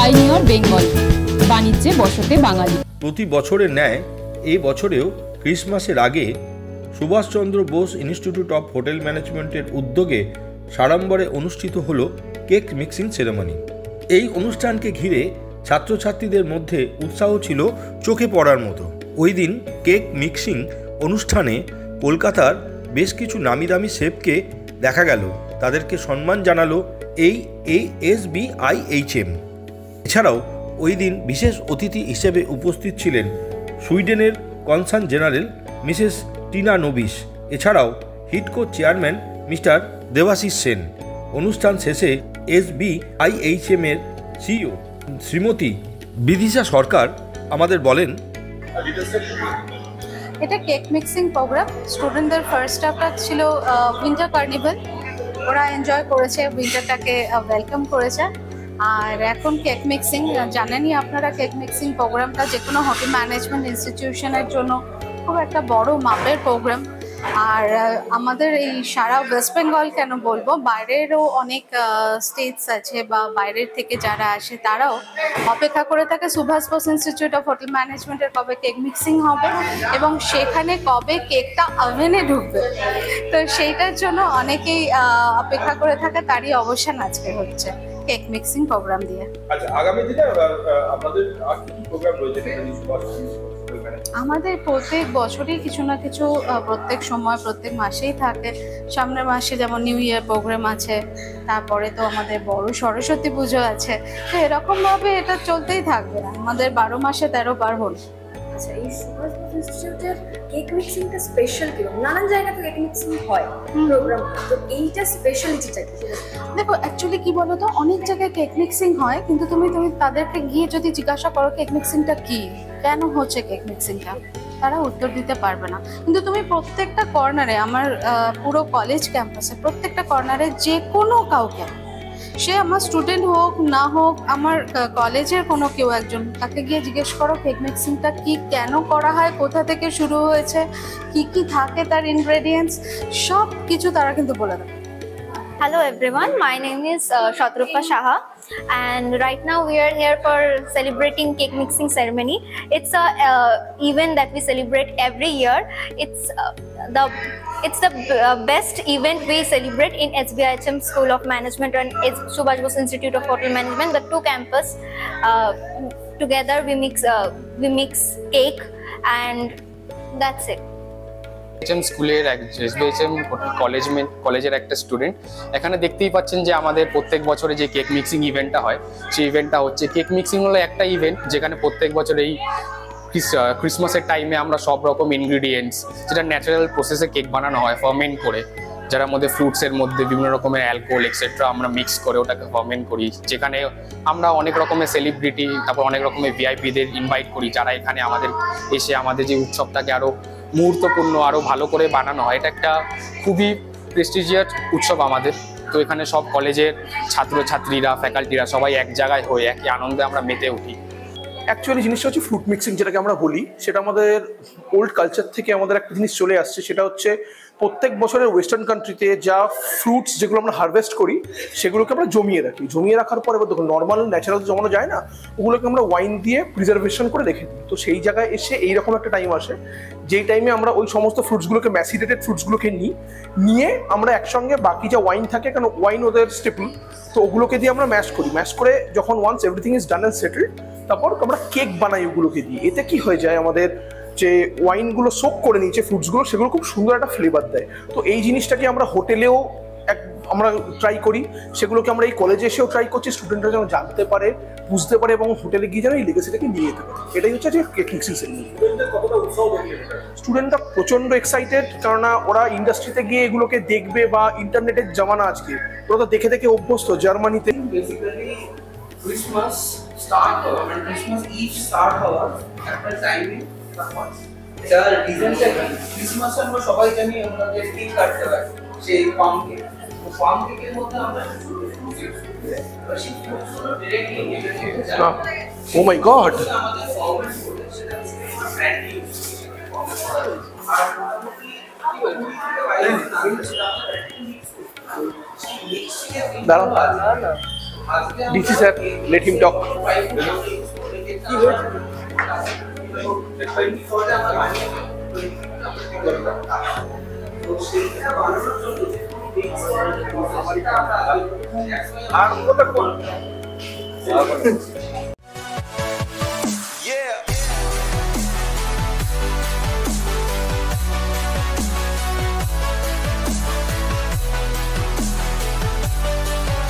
Pioneer Bengal, বাণিজ্যে বসতে বাঙালি। প্রতি বছরের ন্যায় এই বছরেও ক্রিসমাসের আগে Subhas Chandra Bose institute of hotel ম্যানেজমেন্টের উদ্যোগে সাড়ম্বরে অনুষ্ঠিত হল কেক মিক্সিং সেরেমনি। এই অনুষ্ঠানকে ঘিরে ছাত্রছাত্রীদের মধ্যে উৎসাহ ছিল চোখে পড়ার মতো। ওই দিন কেক মিক্সিং অনুষ্ঠানে কলকাতার বেশ কিছু নামি দামি শেফকে দেখা গেল। তাদেরকে সম্মান জানালো এই ASBIHM। এছাড়াও ওই দিন বিশেষ অতিথি হিসেবে উপস্থিত ছিলেন সুইডেনের কনসাল জেনারেল মিসেস টিনা নোবিস, এছাড়াও হিডকো চেয়ারম্যান মিস্টার দেবাশিস সেন। অনুষ্ঠান শেষে SBIHM এর CEO শ্রীমতী বিদিশা সরকার আমাদের বলেন, এটা কেক মিক্সিং প্রোগ্রাম। স্টুডেন্টদের ফার্স্ট হাফটা ছিল উইন্টার কার্নিভাল, ওরা এনজয় করেছে, উইন্টারটাকে ওয়েলকাম করেছে। আর এখন কেক মিক্সিং, জানেনই আপনারা কেক মিক্সিং প্রোগ্রামটা যে কোনো হোটেল ম্যানেজমেন্ট ইনস্টিটিউশনের জন্য খুব একটা বড় মাপের প্রোগ্রাম। আর আমাদের এই সারা ওয়েস্ট বেঙ্গল কেন বলবো, বাইরেরও অনেক স্টেটস আছে বা বাইরের থেকে যারা আসে তারাও অপেক্ষা করে থাকে Subhas Bose institute of hotel ম্যানেজমেন্টের কবে কেক মিক্সিং হবে এবং সেখানে কবে কেকটা ওভেনে ঢুকবে। তো সেইটার জন্য অনেকেই অপেক্ষা করে থাকে, তারই অবসান আজকে হচ্ছে কেক মিক্সিং প্রোগ্রাম দিয়ে। আচ্ছা, আগামী দিনে আপনাদের আর কি প্রোগ্রাম রয়েছে? আমাদের প্রত্যেক বছরই কিছু না কিছু প্রত্যেক সময় প্রত্যেক মাসেই থাকে। সামনের মাসে যেমন নিউ ইয়ার প্রোগ্রাম আছে, তারপরে তো আমাদের বড় সরস্বতী পুজো আছে। তো এরকমভাবে এটা চলতেই থাকবে, আমাদের 12 মাসে 13 পার্বণ। আচ্ছা, এই সুভাষ বোস ইনস্টিটিউটের কেক মিক্সিংটা স্পেশাল কি? নানান জায়গাতে কেক মিক্সিং হয় প্রোগ্রাম, তো এইটা স্পেশালিটিটা কি? দেখো, অ্যাকচুয়ালি কি বলো তো, অনেক জায়গায় কেক মিক্সিং হয়, কিন্তু তুমি তাদেরকে গিয়ে যদি জিজ্ঞাসা করো কেক মিক্সিংটা কি, কেন হচ্ছে কেক মিক্সিংটা, তারা উত্তর দিতে পারবে না। কিন্তু তুমি প্রত্যেকটা কর্নারে, আমার পুরো কলেজ ক্যাম্পাসে প্রত্যেকটা কর্নারে যে কোনো কাউকে, সে আমার স্টুডেন্ট হোক না হোক, আমার কলেজের কোনো কেউ একজন, তাকে গিয়ে জিজ্ঞেস করো কেক মিক্সিংটা কি, কেন করা হয়, কোথা থেকে শুরু হয়েছে, কি কি থাকে তার ইনগ্রেডিয়েন্টস, সব কিছু তারা কিন্তু বলে দেবে। Hello everyone, my name is Shatrupa Shaha, and right now we are here for celebrating cake mixing ceremony. It's a event that we celebrate every year. It's the best event we celebrate in SBIHM School of Management and Subhash Bose Institute of Hotel Management. The two campus together we mix cake, and that's it. স্কুলের SBIHM কলেজের একটা student. এখানে দেখতেই পাচ্ছেন যে আমাদের প্রত্যেক বছরে যে কেক মিক্সিং ইভেন্টটা হয়, সেই ইভেন্টটা হচ্ছে কেক মিক্সিং হলো একটা ইভেন্ট যেখানে প্রত্যেক বছর এই ক্রিসমাসের টাইমে আমরা সব রকম ইনগ্রিডিয়েন্টস, যেটা ন্যাচারাল প্রসেসে কেক বানানো হয় ফার্মেন্ট করে, যার মধ্যে ফ্রুটসের মধ্যে বিভিন্ন রকমের অ্যালকোহল এক্সেট্রা আমরা মিক্স করে ওটাকে ফার্মেন্ট করি, যেখানে আমরা অনেক রকমের সেলিব্রিটি, তারপর অনেক রকমের ভিআইপিদের ইনভাইট করি, যারা এখানে আমাদের এসে আমাদের যে উৎসবটাকে আরও মুহূর্তপূর্ণ, আরও ভালো করে বানানো হয়। এটা একটা খুবই প্রেস্টিজিয়াস উৎসব আমাদের। তো এখানে সব কলেজের ছাত্রছাত্রীরা, ফ্যাকাল্টিরা সবাই এক জায়গায় হয়ে একই আনন্দে আমরা মেতে উঠি। অ্যাকচুয়ালি জিনিসটা হচ্ছে ফ্রুট মিক্সিং, যেটাকে আমরা বলি, সেটা আমাদের ওল্ড কালচার থেকে আমাদের একটা জিনিস চলে আসছে। সেটা হচ্ছে প্রত্যেক বছরের ওয়েস্টার্ন কান্ট্রিতে যা ফ্রুটস যেগুলো আমরা হারভেস্ট করি সেগুলোকে আমরা জমিয়ে রাখি। জমিয়ে রাখার পরে দেখুন নর্মাল ন্যাচারাল জমানো যায় না, ওগুলোকে আমরা ওয়াইন দিয়ে প্রিজার্ভেশন করে রেখে দিই। তো সেই জায়গায় এসে এইরকম একটা টাইম আসে, যেই টাইমে আমরা ওই সমস্ত ফ্রুটসগুলোকে, ম্যাসিডেটেড ফ্রুটসগুলোকে নিয়ে আমরা একসঙ্গে বাকি যা ওয়াইন থাকে, কারণ ওয়াইন ওদের স্টেপল, তো ওগুলোকে দিয়ে আমরা ম্যাশ করি। ম্যাশ করে যখন once everything is done and settled, তারপর আমরা কেক বানাই ওগুলোকে দিয়ে। এতে কি হয়ে যায়, আমাদের যে ওয়াইনগুলো সোক করে নিয়েছে ফ্রুটসগুলো, সেগুলো খুব সুন্দর একটা ফ্লেভার দেয়। তো এই জিনিসটাকে আমরা হোটেলেও আমরা ট্রাই করি, সেগুলোকে আমরা এই কলেজে এসেও ট্রাই করছি, স্টুডেন্টরা যেন জানতে পারে, বুঝতে পারে এবং হোটেলে গিয়ে যেন এই লেগেসিটাকে নিয়ে যেতে পারে। এটাই হচ্ছে যে কেক মিক্সিং সেরেমনি। স্টুডেন্টরা প্রচণ্ড এক্সাইটেড, কেননা ওরা ইন্ডাস্ট্রিতে গিয়ে এগুলোকে দেখবে, বা ইন্টারনেটের জামানা আজকে, ওরা তো দেখে দেখে অভ্যস্ত। জার্মানিতে ক্রিসমাস স্টার্ট হওয়া, মানে ক্রিসমাস ইভ স্টার্ট হওয়ার একটা টাইমিং হয়। তার রিজনটা কি? ক্রিসমাসে আমরা সবাই জানি আমরা যে কেক কাটতে হয়, সেই পাম কেক। তো পাম কেকের মধ্যে আমরা ও মাই গড, আমাদের ফরওয়ার্ড করে সেটা ব্র্যান্ড আর দাঁড়াও ডিসি স্যার, লেট হিম টক। কি হয়েছে? আর